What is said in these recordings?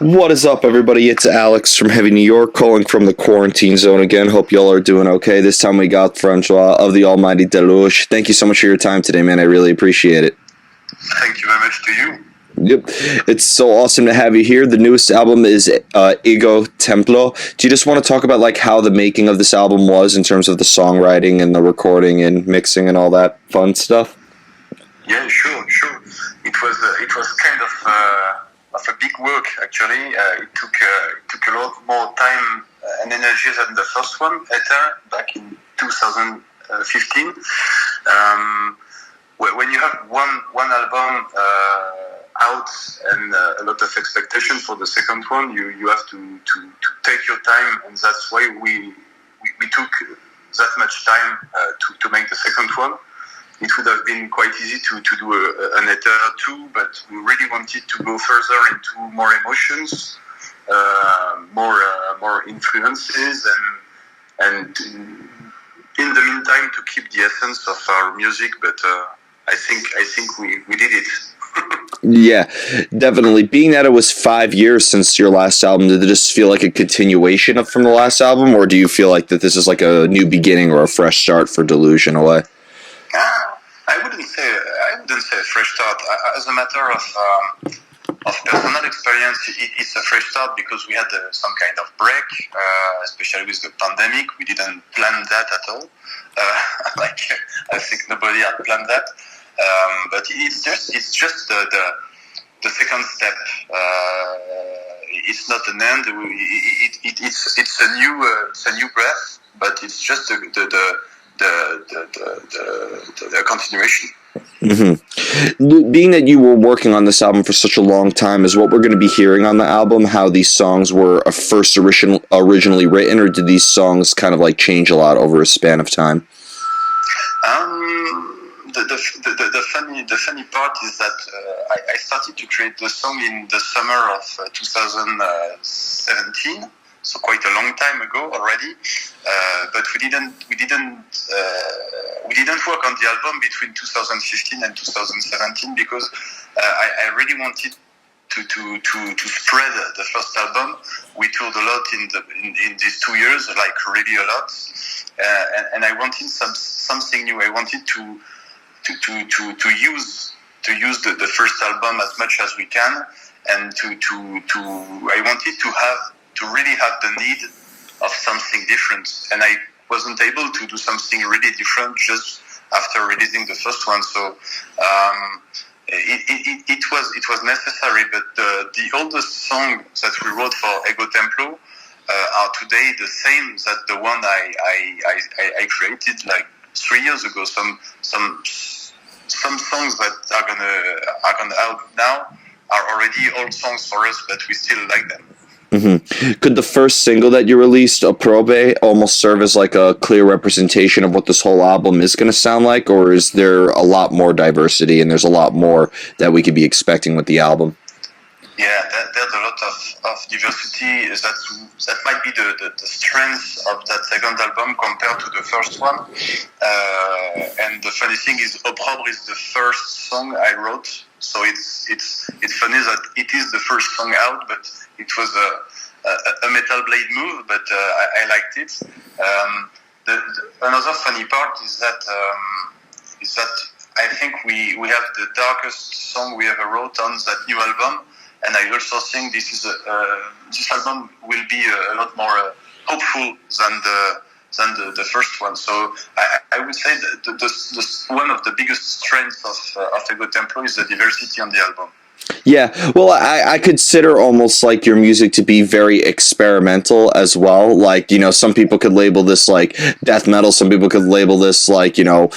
What is up, everybody? It's Alex from Heavy New York, calling from the quarantine zone again. Hope y'all are doing okay. This time we got François of the almighty Déluge. Thank you so much for your time today, man. I really appreciate it. Thank you very much to you. Yep. It's so awesome to have you here. The newest album is Ego Templo. Do you just want to talk about like how the making of this album was in terms of the songwriting and the recording and mixing and all that fun stuff? Yeah, sure. It was kind of a big work actually. It took a lot more time and energy than the first one, Ether, back in 2015. When you have one album out and a lot of expectation for the second one, you have to take your time, and that's why we took that much time to make the second one. It would have been quite easy to do an Ether too, but we really wanted to go further into more emotions, more influences, and in the meantime to keep the essence of our music. But I think we did it. Yeah, definitely. Being that it was 5 years since your last album, did it just feel like a continuation from the last album, or do you feel like that this is like a new beginning or a fresh start for Déluge in a way? I wouldn't say a fresh start. As a matter of personal experience, it's a fresh start because we had some kind of break, especially with the pandemic. We didn't plan that at all. Like I think nobody had planned that. But it's just the second step. It's not an end. It's a new breath, but it's just the continuation. Mm-hmm. Being that you were working on this album for such a long time, is what we're going to be hearing on the album how these songs were originally written, or did these songs kind of like change a lot over a span of time? The funny part is that I started to create the song in the summer of 2017. So quite a long time ago already, but we didn't work on the album between 2015 and 2017 because I really wanted to spread the first album. We toured a lot in these 2 years, like really a lot, and I wanted something new. I wanted to use the first album as much as we can, and I wanted to really have the need of something different, and I wasn't able to do something really different just after releasing the first one. So it was necessary. But the oldest song that we wrote for Ego Templo are today the same that the one I created like 3 years ago. Some songs that are gonna out now are already old songs for us, but we still like them. Mm-hmm. Could the first single that you released, Opprobre, almost serve as like a clear representation of what this whole album is going to sound like, or is there a lot more diversity and there's a lot more that we could be expecting with the album? Yeah, there's a lot of diversity. That might be the strength of that second album compared to the first one. And the funny thing is, Opprobre is the first song I wrote, so it's funny that it is the first song out, but it was a Metal Blade move, but I liked it. Another funny part is that I think we have the darkest song we ever wrote on that new album. And I also think this album will be a lot more hopeful than the first one. So I would say that one of the biggest strengths of Ego Templo is the diversity on the album. Yeah, well, I consider almost like your music to be very experimental as well. Like, you know, some people could label this like death metal, some people could label this like, you know,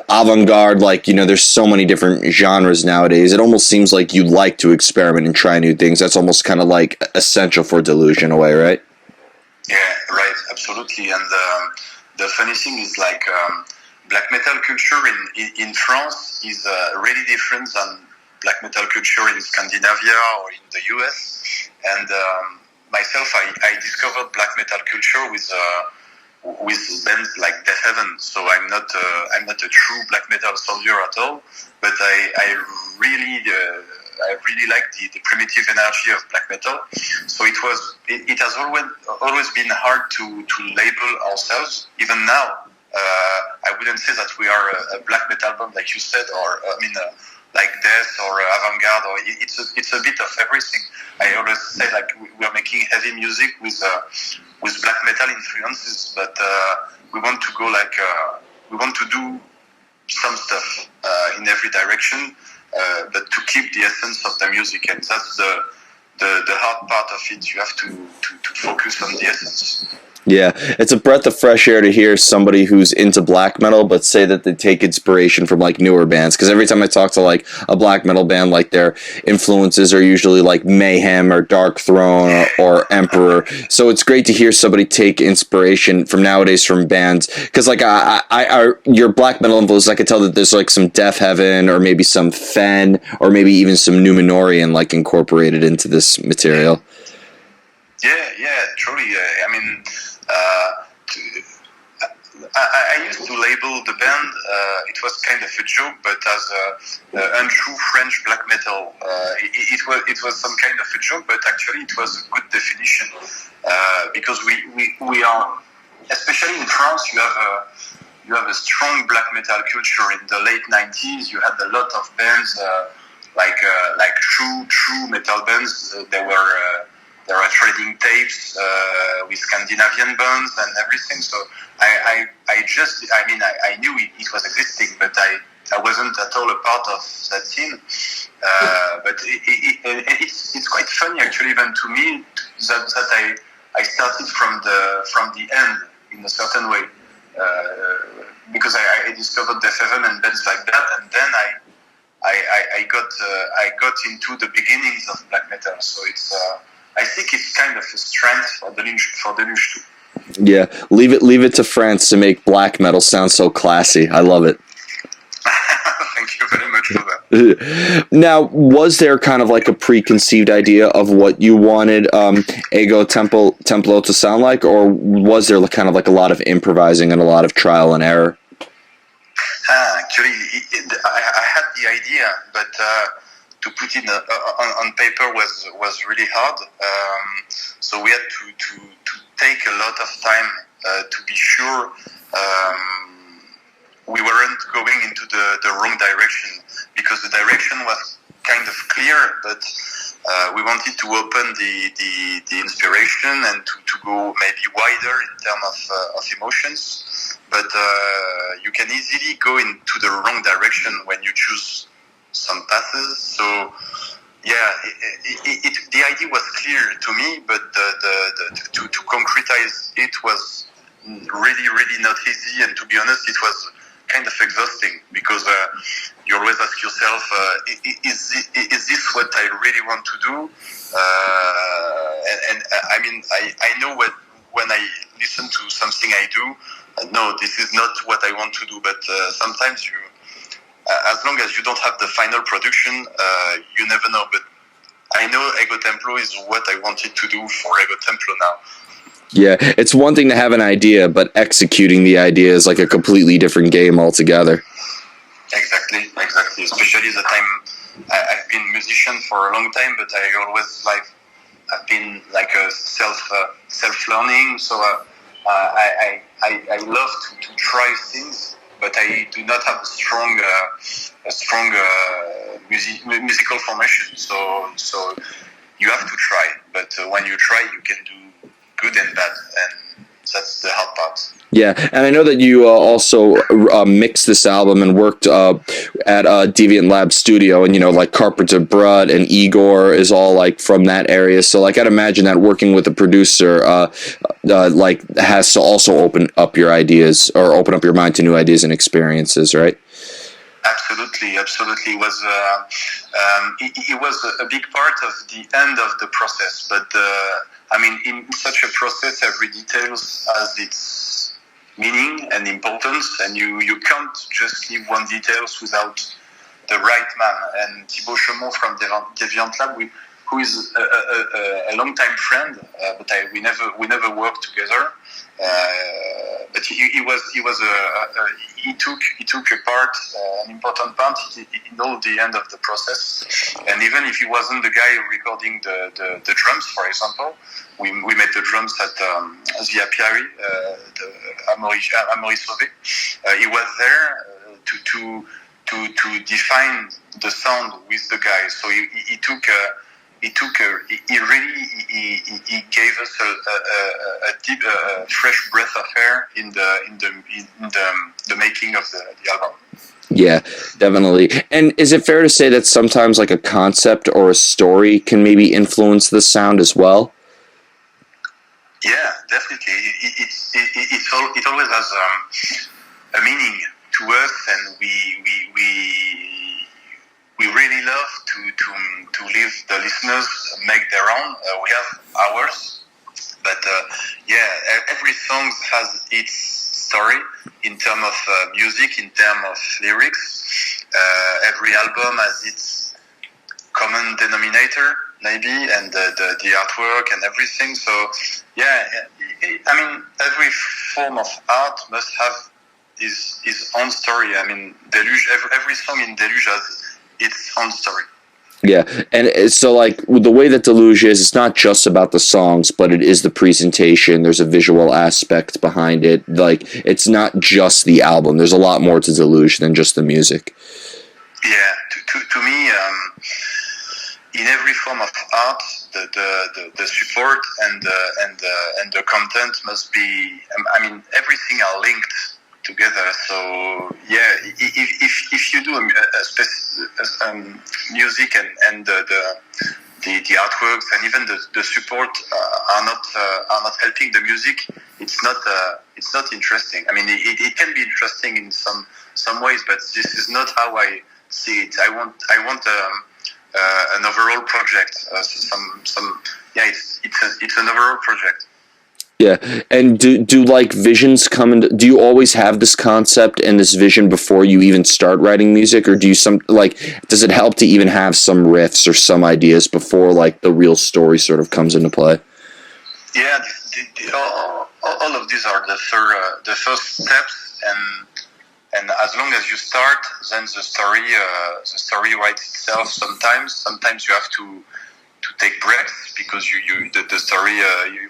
avant-garde. Like, you know, there's so many different genres nowadays. It almost seems like you like to experiment and try new things. That's almost kind of like essential for Déluge in a way, right? Yeah, right, absolutely. And the funny thing is like black metal culture in France is really different than black metal culture in Scandinavia or in the US, and myself, I discovered black metal culture with with bands like Death Heaven. So I'm not a true black metal soldier at all, but I really like the primitive energy of black metal. So it has always been hard to label ourselves. Even now, I wouldn't say that we are a black metal band like you said, or like death or avant-garde, or it's a bit of everything. I always say like we are making heavy music with black metal influences, but we want to go we want to do some stuff in every direction, but to keep the essence of the music, and that's the hard part of it. You have to focus on the essence. Yeah, it's a breath of fresh air to hear somebody who's into black metal, but say that they take inspiration from like newer bands. Because every time I talk to like a black metal band, like their influences are usually like Mayhem or Dark Throne or Emperor. So it's great to hear somebody take inspiration from nowadays from bands. Because like your black metal influences, I could tell that there's like some Death Heaven or maybe some Fen or maybe even some Numenorian like incorporated into this material. Yeah, truly. I mean. I used to label the band, it was kind of a joke, but as untrue French black metal. It was some kind of a joke, but actually it was a good definition, because we are, especially in France, you have a strong black metal culture. In the late 90s, you had a lot of bands like true metal bands. There were trading tapes with Scandinavian bands and everything. So I knew it was existing, but I wasn't at all a part of that scene. But it's quite funny actually, even to me, that I started from the end in a certain way, because I discovered Death Heaven and bands like that, and then I got into the beginnings of black metal. So it's. I think it's kind of a strength for Déluge too. Yeah, leave it to France to make black metal sound so classy. I love it. Thank you very much for that. Now, was there kind of like a preconceived idea of what you wanted Ego Templo to sound like, or was there kind of like a lot of improvising and a lot of trial and error? Actually, I had the idea, but to put it on paper was really hard. So we had to take a lot of time to be sure we weren't going into the wrong direction, because the direction was kind of clear, but we wanted to open the inspiration and to go maybe wider in terms of emotions. But you can easily go into the wrong direction when you choose some passes. So yeah, the idea was clear to me, but to concretize it was really not easy. And to be honest, it was kind of exhausting, because you always ask yourself, is this what I really want to do? And I mean, I know when I listen to something I do, no, this is not what I want to do. But sometimes as long as you don't have the final production, you never know. But I know Ego Templo is what I wanted to do for Ego Templo now. Yeah, it's one thing to have an idea, but executing the idea is like a completely different game altogether. Exactly. Especially that I've been a musician for a long time, but I've been like a self-learning. So I love to try things, but I do not have a strong musical formation. So you have to try, but when you try, you can do good and bad, and that's the hard part. Yeah, and I know that you also mixed this album and worked at Deviant Lab Studio, and like Carpenter Brut and Igor is all like from that area. So like I'd imagine that working with a producer like has to also open up your ideas or open up your mind to new ideas and experiences, right? Absolutely. It was a big part of the end of the process, but I mean, in such a process, every detail has its meaning and importance, and you can't just leave one detail without the right man. And Thibaut Chaumont from Deviant Lab, we who is a long-time friend, but we never worked together. But he took a part, an important part in all the end of the process. And even if he wasn't the guy recording the drums, for example, we made the drums at the Apiary, the Amaury Sauvé. He was there to define the sound with the guys. So he gave us a deep, fresh breath of air in the making of the album. Yeah, definitely. And is it fair to say that sometimes like a concept or a story can maybe influence the sound as well? Yeah, definitely. It always has a meaning to us, and we really love to leave the listeners make their own. We have ours, but every song has its story in terms of music, in terms of lyrics. Every album has its common denominator, maybe, and the artwork and everything. So, every form of art must have his own story. I mean, Déluge, every song in Déluge has its own story. Yeah, and so like the way that Déluge is, it's not just about the songs, but it is the presentation. There's a visual aspect behind it. Like, it's not just the album. There's a lot more to Déluge than just the music. Yeah, to me, in every form of art, the support and the content must be. I mean, everything are linked together. So if you do music and the artworks and even the support are not helping the music, it's not interesting. I mean, it can be interesting in some ways, but this is not how I see it. I want an overall project. It's an overall project. Yeah, and do like visions come into? Do you always have this concept and this vision before you even start writing music, or do you does it help to even have some riffs or some ideas before like the real story sort of comes into play? Yeah, all of these are the first steps, and as long as you start, then the story writes itself. Sometimes you have to take breaks because the story you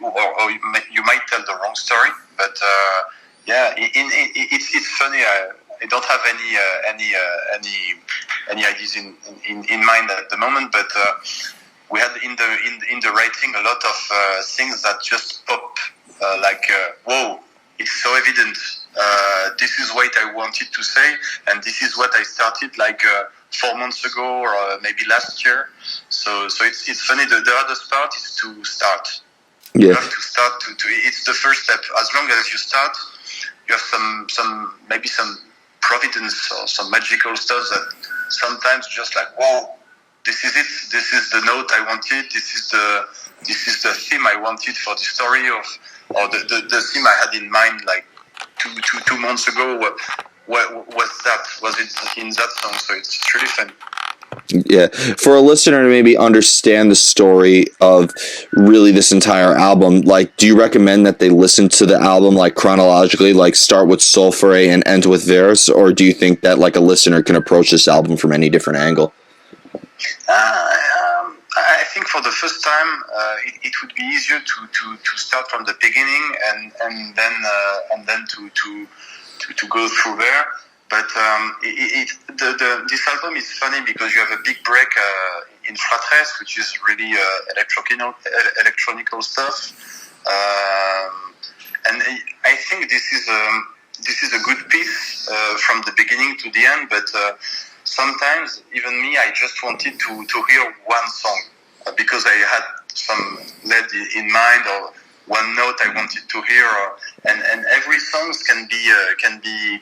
might tell the wrong story. But it's funny. I don't have any ideas in mind at the moment, but we had in the writing a lot of things that just pop whoa, it's so evident. This is what I wanted to say, and this is what I started 4 months ago or maybe last year. So it's funny. The hardest part is to start. Yeah. You have to start to it's the first step. As long as you start, you have some providence or some magical stuff that sometimes just whoa, this is it. This is the note I wanted. This is the theme I wanted for the story or the theme I had in mind 2 months ago. What was it in that song? So it's really fun. Yeah, for a listener to maybe understand the story of really this entire album, do you recommend that they listen to the album chronologically, start with Sulfure and end with Verse, or do you think that a listener can approach this album from any different angle? I think for the first time, it would be easier to start from the beginning and then to go through there. But this album is funny because you have a big break in Fratres, which is really electronical stuff, and I think this is a good piece from the beginning to the end. But sometimes even me, I just wanted to hear one song because I had some lead in mind or one note I wanted to hear, and every song you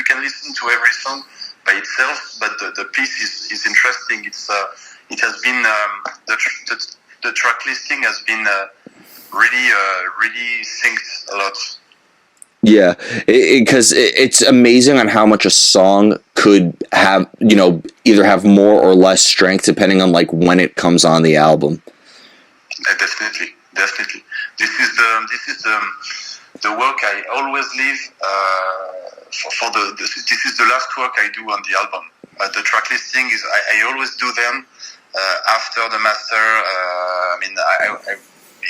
can listen to every song by itself, but the piece is interesting. It has been the track listing has been really synced a lot. Yeah, because it's amazing on how much a song could have, either have more or less strength depending on like when it comes on the album. Definitely, definitely. This is the work I always leave for this is the last work I do on the album. The track listing is I always do them after the master.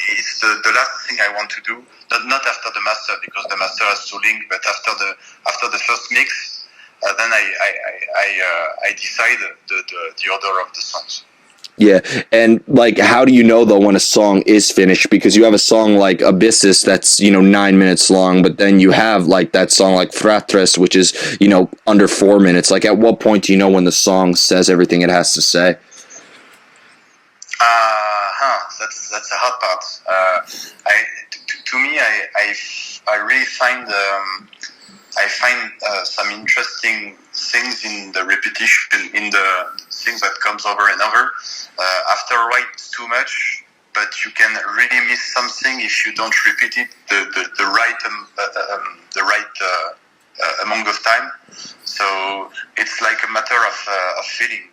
It's the last thing I want to do. Not after the master, because the master has to link, but after the first mix, then I decide the order of the songs. Yeah, and like, how do you know though when a song is finished? Because you have a song like Abyssus that's 9 minutes long, but then you have like that song like Fratres, which is under 4 minutes. Like, at what point do you know when the song says everything it has to say? That's a hard part. To me, I really find some interesting things in the repetition, in the things that comes over and over. After write too much, but you can really miss something if you don't repeat it the right amount of time. So it's like a matter of feeling.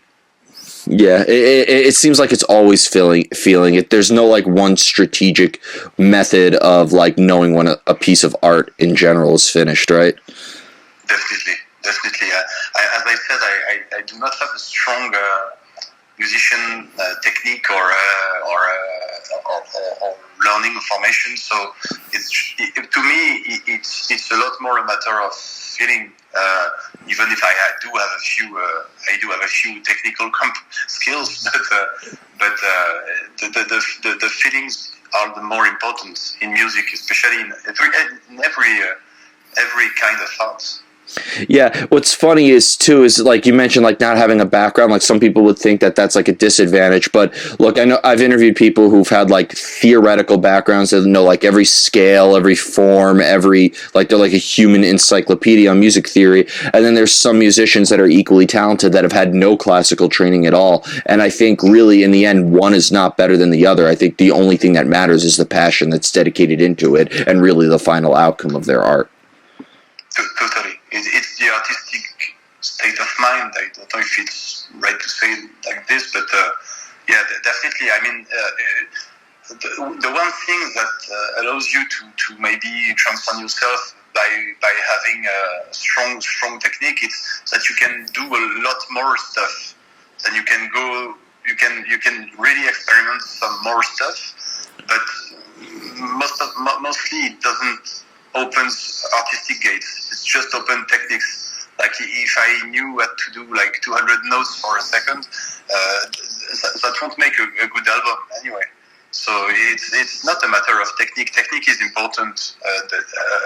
Yeah, it seems like it's always feeling it. There's no like one strategic method of like knowing when a piece of art in general is finished, right? Definitely. As I said, I do not have a strong musician technique or learning formation. So to me, it's a lot more a matter of feeling. Even if I do have a few technical skills, but the feelings are the more important in music, especially in every kind of art. Yeah, what's funny is like you mentioned, like not having a background. Like some people would think that that's like a disadvantage, but look, I know I've interviewed people who've had like theoretical backgrounds that know like every scale, every form, like they're like a human encyclopedia on music theory. And then there's some musicians that are equally talented that have had no classical training at all. And I think really in the end, one is not better than the other. I think the only thing that matters is the passion that's dedicated into it, and really the final outcome of their art. Totally. It's the artistic state of mind. I don't know if it's right to say it like this, but yeah, definitely. I mean, the one thing that allows you to maybe transform yourself by having a strong technique is that you can do a lot more stuff. Then you can go. You can really experiment some more stuff, but mostly it doesn't opens artistic gates. It's just open techniques. Like if I knew what to do like 200 notes for a second, that won't make a good album anyway. So it's not a matter of technique. Technique is important.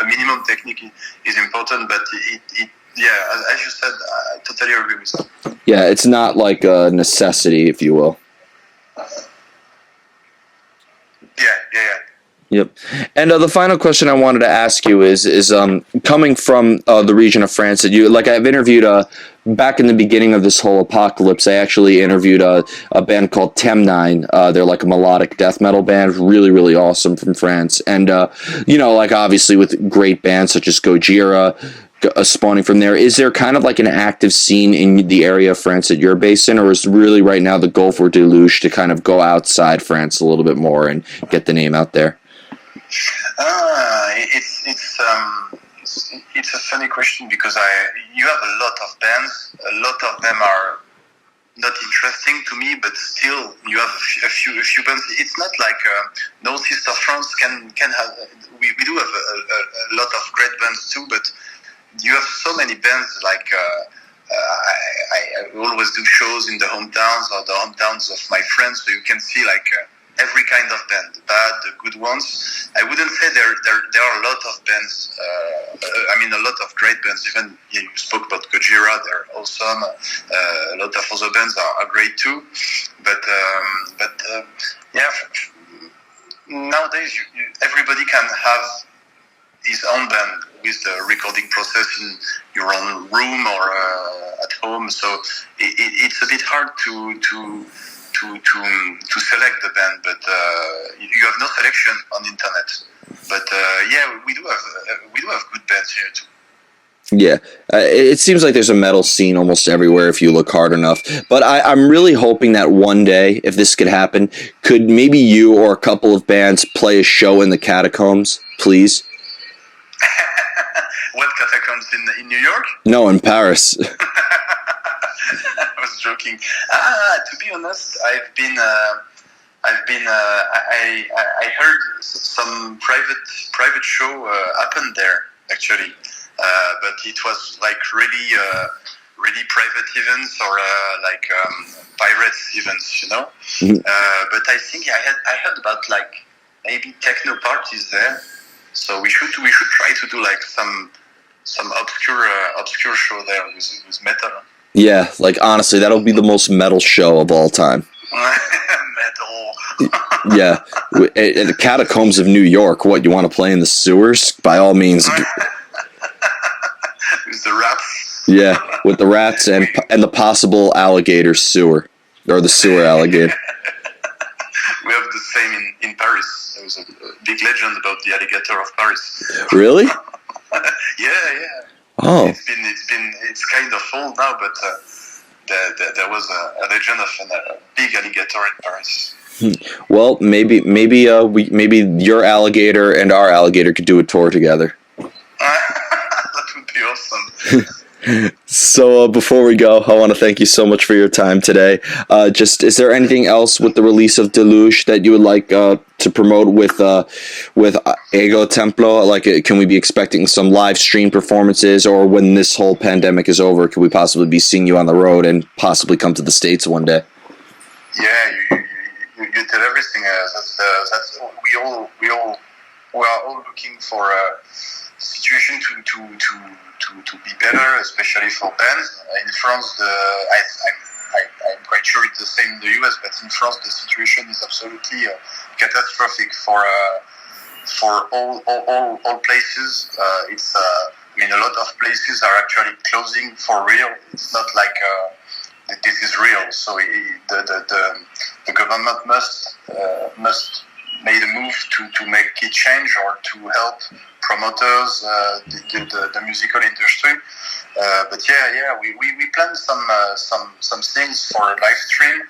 A minimum technique is important, but as you said, I totally agree with that. Yeah, it's not like a necessity, if you will. Yeah. Yep. And the final question I wanted to ask you is coming from the region of France that you like. I've interviewed back in the beginning of this whole apocalypse. I actually interviewed a band called Temnine. They're like a melodic death metal band, really really awesome from France. And like obviously with great bands such as Gojira spawning from there. Is there kind of like an active scene in the area of France that you're based in, or is really right now the goal for Déluge to kind of go outside France a little bit more and get the name out there? It's a funny question because you have a lot of bands. A lot of them are not interesting to me, but still you have a few bands. It's not like northeast of France can have. We do have a lot of great bands too, but you have so many bands. Like I always do shows in the hometowns or the hometowns of my friends, so you can see like. Every kind of band, the bad, the good ones. I wouldn't say there are a lot of bands. A lot of great bands. Even you spoke about Gojira, they're awesome. A lot of other bands are great too. But nowadays everybody can have his own band with the recording process in your own room or at home. So it's a bit hard to to select the band, but you have no selection on internet. But yeah, we do have good bands here too. Yeah, it seems like there's a metal scene almost everywhere if you look hard enough. But I'm really hoping that one day, if this could happen, could maybe you or a couple of bands play a show in the Catacombs, please? What Catacombs in New York? No, in Paris. I was joking. To be honest, I heard some private show happened there actually, but it was like really private events or pirates events, you know. Mhm. But I think I heard about like maybe techno parties there, so we should try to do like some obscure show there with metal. Yeah, like honestly, that'll be the most metal show of all time. Metal. Yeah, at the Catacombs of New York. What, you want to play in the sewers? By all means. With the rats. Yeah, with the rats and the possible alligator sewer, or the sewer alligator. We have the same in Paris. There was a big legend about the alligator of Paris. Really? Yeah. Oh. It's kind of old now, but there was a legend of a big alligator in Paris. Well, maybe your alligator and our alligator could do a tour together. That would be awesome. So before we go, I want to thank you so much for your time today. Is there anything else with the release of Déluge that you would like to promote with Ego Templo? Like, can we be expecting some live stream performances, or when this whole pandemic is over, could we possibly be seeing you on the road and possibly come to the States one day? Yeah, you did everything. That's we are all looking for a situation to be better, especially for bands. In France, I'm quite sure it's the same in the US, but in France the situation is absolutely catastrophic for all places. A lot of places are actually closing for real. It's not like this is real. So the government must made a move to make it change or to help promoters, the musical industry. But we plan some things for a live stream.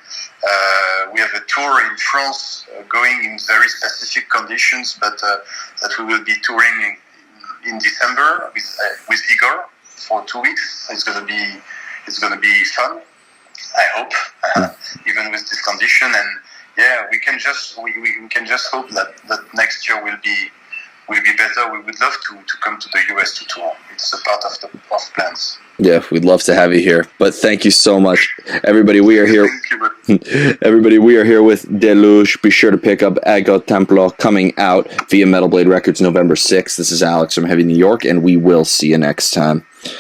We have a tour in France going in very specific conditions, but that we will be touring in December with Igor for 2 weeks. It's gonna be fun, I hope, even with this condition. And yeah, we can just hope that next year will be better. We would love to come to the US to tour. It's a part of plans. Yeah, we'd love to have you here. But thank you so much, everybody. We are here. Everybody, we are here with Déluge. Be sure to pick up Ego Templo, coming out via Metal Blade Records November 6th. This is Alex from Heavy New York, and we will see you next time.